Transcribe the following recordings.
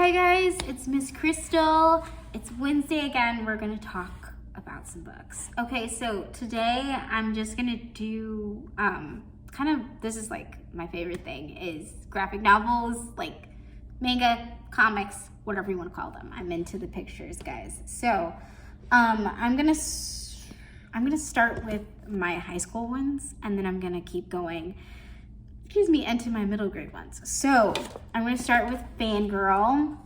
Hi guys, it's Miss Crystal. It's Wednesday again. We're gonna talk about some books. Okay, so today I'm just gonna do this is like my favorite thing is graphic novels, like manga, comics, whatever you want to call them. I'm into the pictures, guys. So I'm gonna start with my high school ones, and then I'm gonna keep going into my middle grade ones. So I'm gonna start with Fangirl.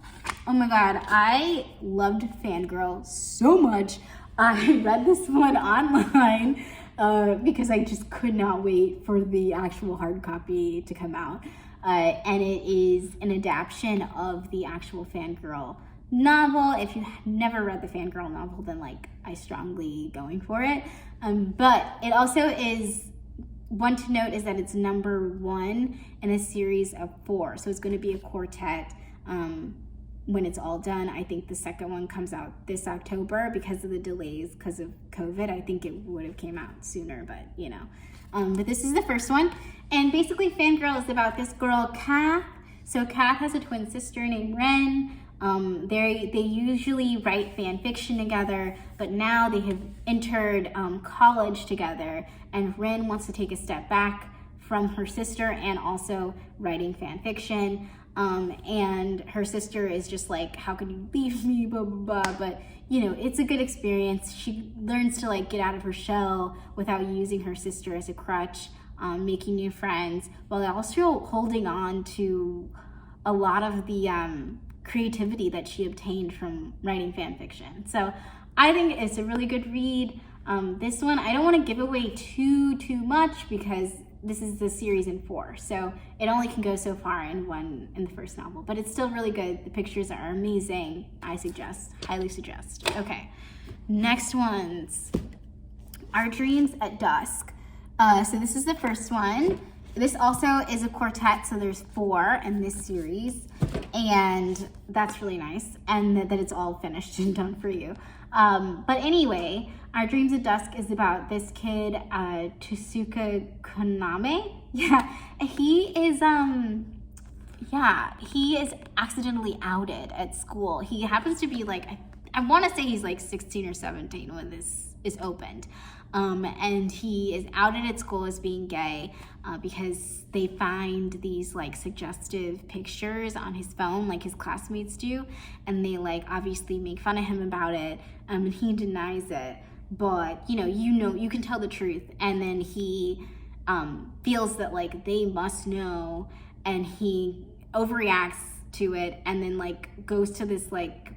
Oh my God, I loved Fangirl so much. I read this one online because I just could not wait for the actual hard copy to come out. And it is an adaptation of the actual Fangirl novel. If you've never read the Fangirl novel, then I strongly going for it. But it also is, one to note is that it's number 1 in a series of 4. So it's going to be a quartet when it's all done. I think the second one comes out this October because of the delays because of COVID. I think it would have came out sooner, but you know. But this is the first one. And basically Fangirl is about this girl, Kath. So Kath has a twin sister named Ren. They usually write fan fiction together, but now they have entered college together, and Ren wants to take a step back from her sister and also writing fan fiction. And her sister is just like, how could you leave me, blah, blah, blah. But you know, it's a good experience. She learns to get out of her shell without using her sister as a crutch, making new friends, while also holding on to a lot of the creativity that she obtained from writing fan fiction. So I think it's a really good read. This one, I don't want to give away too much because this is the series in 4, so it only can go so far in the first novel, but it's still really good. The pictures are amazing. I highly suggest. Okay, next ones, Our Dreams at Dusk. So this is the first one. This also is a quartet, so there's 4 in this series, and that's really nice, and that it's all finished and done for you. But anyway, Our Dreams at Dusk is about this kid, Tsuka Koname. Yeah, he is accidentally outed at school. He happens to be I want to say he's 16 or 17 when this is opened. And he is outed at school as being gay because they find these suggestive pictures on his phone like his classmates do, and they obviously make fun of him about it, and he denies it, but you can tell the truth, and then he feels that they must know, and he overreacts to it, and then goes to this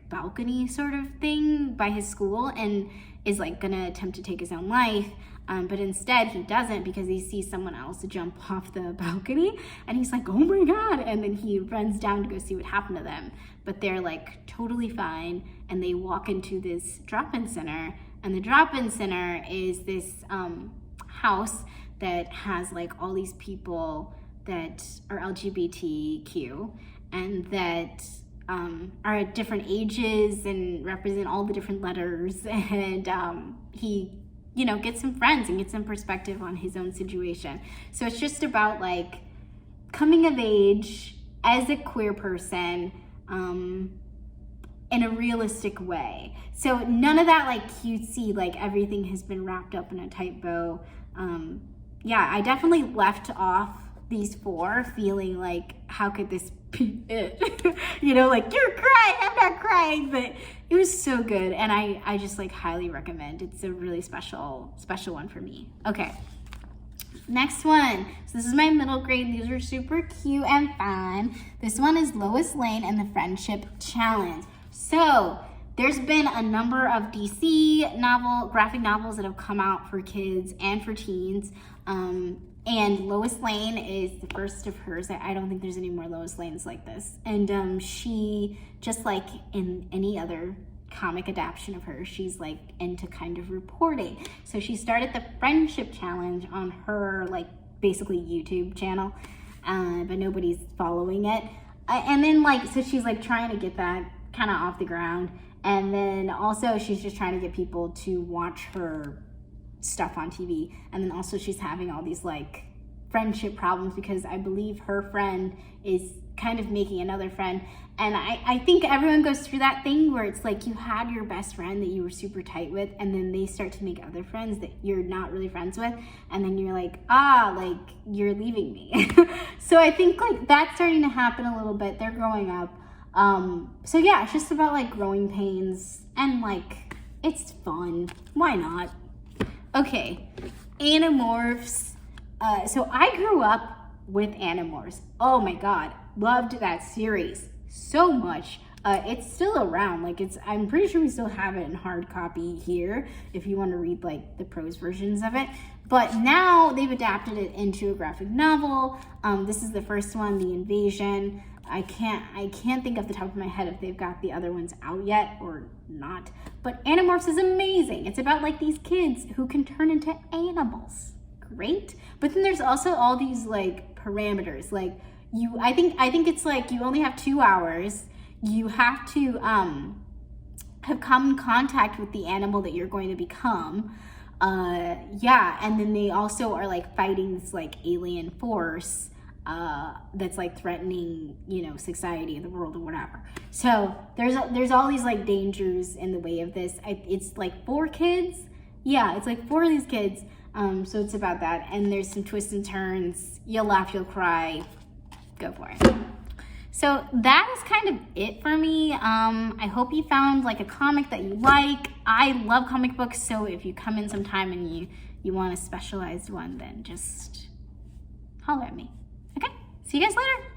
balcony sort of thing by his school and is gonna attempt to take his own life, but instead he doesn't because he sees someone else jump off the balcony, and he's like, oh my God, and then he runs down to go see what happened to them, but they're totally fine, and they walk into this drop-in center, and the drop-in center is this house that has all these people that are LGBTQ and that are at different ages and represent all the different letters, and he gets some friends and gets some perspective on his own situation. So it's just about coming of age as a queer person in a realistic way. So none of that cutesy, everything has been wrapped up in a tight bow. Yeah, I definitely left off these 4 feeling how could this be it? You're crying, I'm not crying, but it was so good, and I just highly recommend. It's a really special one for me. Okay, next one. So this is my middle grade. These are super cute and fun. This one is Lois Lane and the Friendship Challenge. So there's been a number of DC graphic novels that have come out for kids and for teens. And Lois Lane is the first of hers. I don't think there's any more Lois Lanes like this. And she, just like in any other comic adaptation of her, she's into kind of reporting. So she started the Friendship Challenge on her basically YouTube channel, but nobody's following it. And then so she's trying to get that kind of off the ground. And then also she's just trying to get people to watch her stuff on TV. And then also she's having all these friendship problems because I believe her friend is kind of making another friend. And I think everyone goes through that thing where it's like you had your best friend that you were super tight with, and then they start to make other friends that you're not really friends with, and then you're like, like, you're leaving me. So I think like that's starting to happen a little bit. They're growing up. So yeah, it's just about like growing pains, and like, it's fun. Why not? Okay, Animorphs. So I grew up with Animorphs. Oh my God, loved that series so much. It's still around. Like, I'm pretty sure we still have it in hard copy here if you want to read like the prose versions of it. But now they've adapted it into a graphic novel. This is the first one, The Invasion. I can't think off the top of my head if they've got the other ones out yet or not. But Animorphs is amazing. It's about like these kids who can turn into animals. Great. But then there's also all these like parameters. Like I think it's like you only have 2 hours. You have to have come in contact with the animal that you're going to become. Yeah, and then they also are like fighting this like alien force that's like threatening, you know, society, the world, or whatever. So there's all these like dangers in the way of this. It's like 4 kids. Yeah, it's like 4 of these kids. So it's about that, and there's some twists and turns. You'll laugh, you'll cry. Go for it. So that is kind of it for me. I hope you found like a comic that you like. I love comic books, so if you come in sometime and you want a specialized one, then just holler at me. Okay, see you guys later.